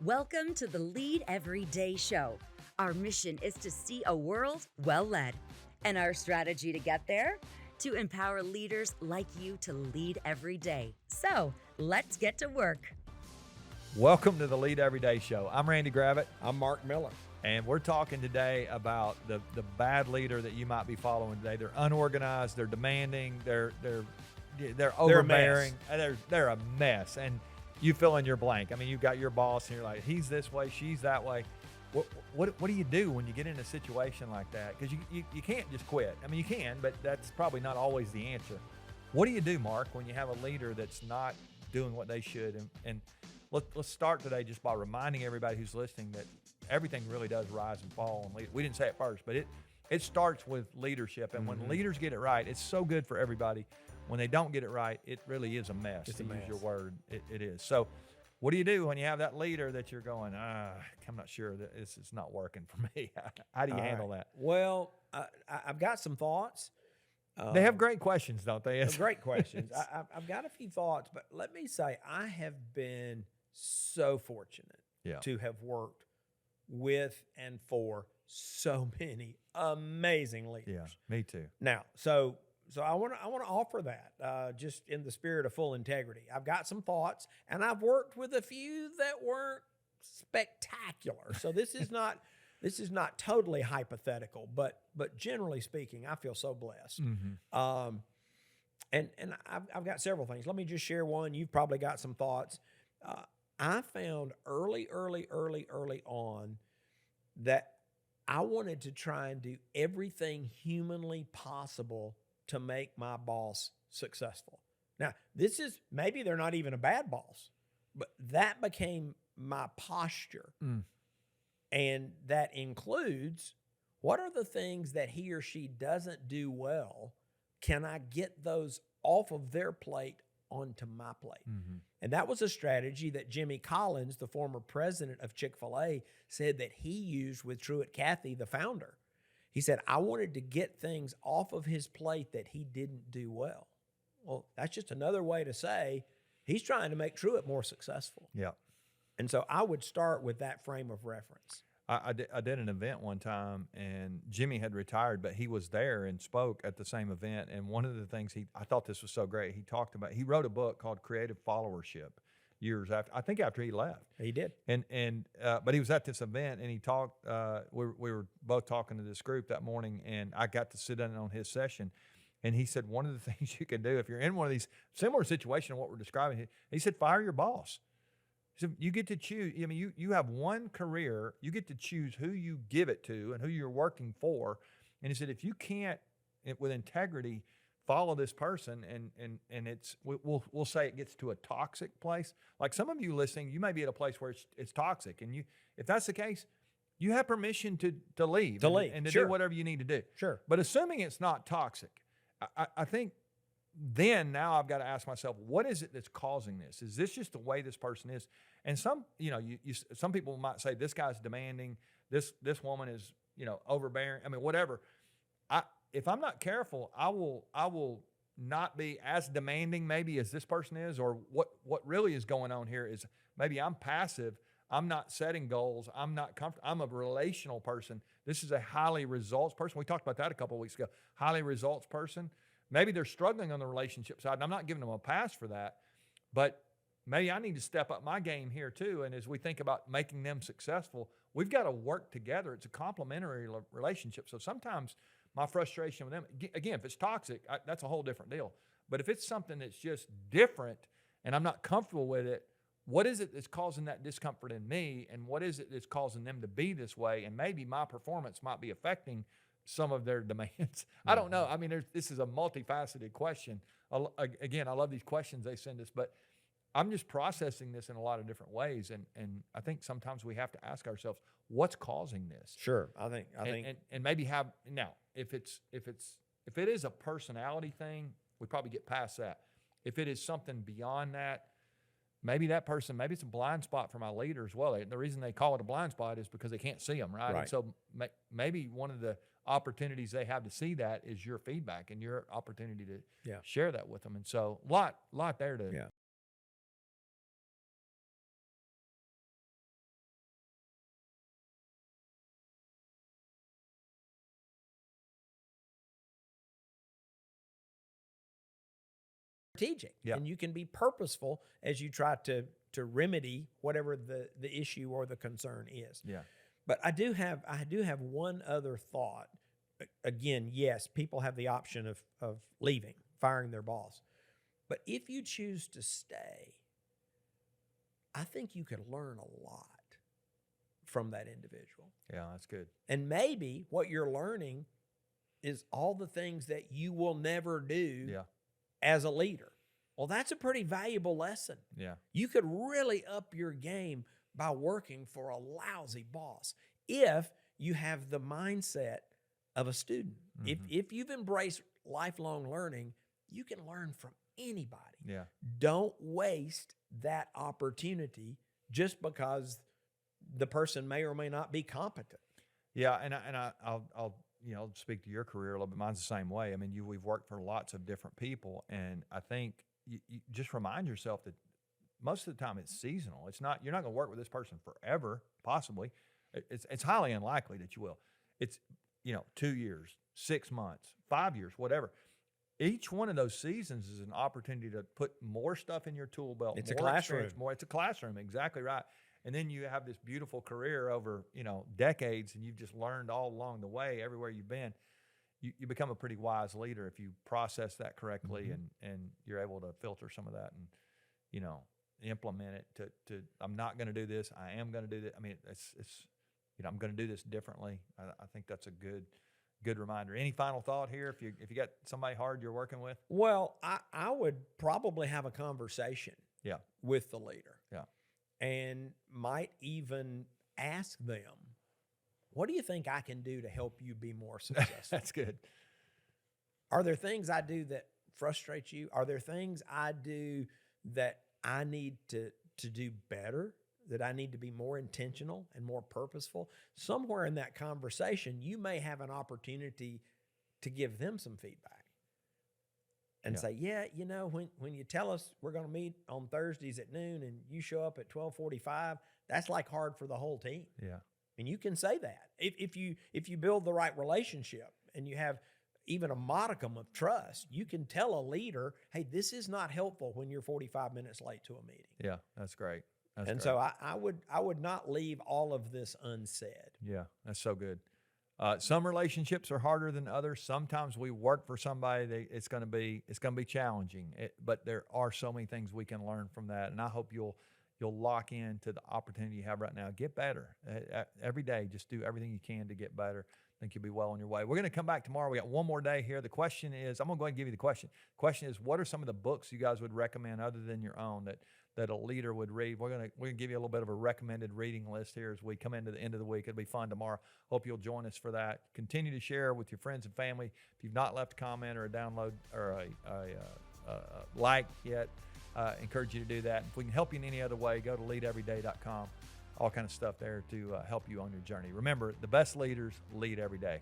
Welcome to the Lead Every Day show. Our mission is to see a world well led. And our strategy to get there? To empower leaders like you to lead every day. So let's get to work. Welcome to the Lead Every Day show. I'm Randy Gravitt. I'm Mark Miller. And we're talking today about the bad leader that you might be following today. They're unorganized, they're demanding, they're overbearing, they're a mess. And you fill in your blank. I mean, you've got your boss and you're like, he's this way, she's that way. What do you do when you get in a situation like that? Because you can't just quit. I mean, you can, but that's probably not always the answer. What do you do, Mark, when you have a leader that's not doing what they should? And let's start today just by reminding everybody who's listening that everything really does rise and fall. And we didn't say it first, but it starts with leadership. And when leaders get it right, it's so good for everybody. When they don't get it right, it really is a mess. It's a mess. Use your word, it is. So what do you do when you have that leader that you're going, I'm not sure that this is not working for me? How do you handle that? Well, I've got some thoughts. They have great questions, don't they? Great questions. I've got a few thoughts, but let me say I have been so fortunate to have worked with and for so many amazing leaders. Yeah, me too. Now, so I want to offer that just in the spirit of full integrity. I've got some thoughts, and I've worked with a few that weren't spectacular. So this is not totally hypothetical, but generally speaking, I feel so blessed. Mm-hmm. And I've got several things. Let me just share one. You've probably got some thoughts. I found early on that I wanted to try and do everything humanly possible to make my boss successful. Now, maybe they're not even a bad boss, but that became my posture. And that includes, what are the things that he or she doesn't do well? Can I get those off of their plate onto my plate? Mm-hmm. And that was a strategy that Jimmy Collins, the former president of Chick-fil-A, said that he used with Truett Cathy, the founder. He said, I wanted to get things off of his plate that he didn't do well. Well, that's just another way to say he's trying to make Truett more successful. Yeah. And so I would start with that frame of reference. I did an event one time, and Jimmy had retired, but he was there and spoke at the same event. And one of the things I thought this was so great, he wrote a book called Creative Followership years after, I think after he left. He did. But he was at this event, and he talked, we were both talking to this group that morning, and I got to sit in on his session. And he said, one of the things you can do if you're in one of these similar situations, what we're describing, he said, fire your boss. So you get to choose. I mean, you have one career. You get to choose who you give it to and who you're working for. And he said, if you can't, with integrity, follow this person, and we'll say it gets to a toxic place. Like some of you listening, you may be at a place where it's toxic, and if that's the case, you have permission to leave and to do whatever you need to do. Sure. But assuming it's not toxic, I think. Then now I've got to ask myself, what is it that's causing this? Is this just the way this person is? And some people might say this guy's demanding, this woman is, overbearing. I mean, whatever. If I'm not careful, I will not be as demanding maybe as this person is, or what really is going on here is maybe I'm passive. I'm not setting goals. I'm not comfortable. I'm a relational person. This is a highly results person. We talked about that a couple of weeks ago. Highly results person. Maybe they're struggling on the relationship side, and I'm not giving them a pass for that, but maybe I need to step up my game here too. And as we think about making them successful, we've got to work together. It's a complementary relationship. So sometimes my frustration with them, again, if it's toxic, that's a whole different deal. But if it's something that's just different and I'm not comfortable with it, what is it that's causing that discomfort in me? And what is it that's causing them to be this way? And maybe my performance might be affecting some of their demands. I don't know. I mean, this is a multifaceted question. Again, I love these questions they send us, but I'm just processing this in a lot of different ways. And I think sometimes we have to ask ourselves, what's causing this? Sure. I think, and maybe if it is a personality thing, we probably get past that. If it is something beyond that, maybe it's a blind spot for my leader as well. The reason they call it a blind spot is because they can't see them, right? And so maybe one of the opportunities they have to see that is your feedback and your opportunity to share that with them. And so lot there to strategic Yeah. and you can be purposeful as you try to remedy whatever the issue or the concern is. Yeah. But I do have one other thought. Again, yes, people have the option of leaving, firing their boss. But if you choose to stay, I think you could learn a lot from that individual. Yeah, that's good. And maybe what you're learning is all the things that you will never do Yeah. as a leader. Well, that's a pretty valuable lesson. Yeah. You could really up your game by working for a lousy boss if you have the mindset of a student. If you've embraced lifelong learning, you can learn from anybody. Yeah. Don't waste that opportunity just because the person may or may not be competent. Yeah, and I'll speak to your career a little bit. Mine's the same way. I mean, we've worked for lots of different people, and I think you just remind yourself that most of the time it's seasonal. You're not going to work with this person forever, possibly. It's highly unlikely that you will. It's 2 years, 6 months, 5 years, whatever. Each one of those seasons is an opportunity to put more stuff in your tool belt. It's a more classroom. experience, it's a classroom, exactly right. And then you have this beautiful career over, decades, and you've just learned all along the way, everywhere you've been. You become a pretty wise leader if you process that correctly and you're able to filter some of that and, implement it to I'm not going to do this. I am going to do that. I mean, it's I'm going to do this differently. I think that's a good reminder. Any final thought here? If you got somebody hard you're working with? Well, I would probably have a conversation Yeah. with the leader. Yeah. And might even ask them, what do you think I can do to help you be more successful? That's good. Are there things I do that frustrate you? Are there things I do that I need to do better, that I need to be more intentional and more purposeful? Somewhere in that conversation, you may have an opportunity to give them some feedback and say, when you tell us we're going to meet on Thursdays at noon and you show up at 12:45, that's like hard for the whole team. Yeah. And you can say that if you build the right relationship and you have even a modicum of trust, you can tell a leader, hey, this is not helpful when you're 45 minutes late to a meeting. Yeah, that's great. So I would not leave all of this unsaid. Yeah, that's so good. Some relationships are harder than others. Sometimes we work for somebody, it's going to be challenging. But there are so many things we can learn from that, and I hope you'll lock into the opportunity you have right now. Get better every day. Just do everything you can to get better. I think you'll be well on your way. We're going to come back tomorrow. We got one more day here. The question is, I'm going to go ahead and give you the question. The question is, what are some of the books you guys would recommend other than your own that a leader would read? We're going to give you a little bit of a recommended reading list here as we come into the end of the week. It'll be fun tomorrow. Hope you'll join us for that. Continue to share with your friends and family. If you've not left a comment or a download or a like yet, encourage you to do that. If we can help you in any other way, go to leadeveryday.com. All kind of stuff there to help you on your journey. Remember, the best leaders lead every day.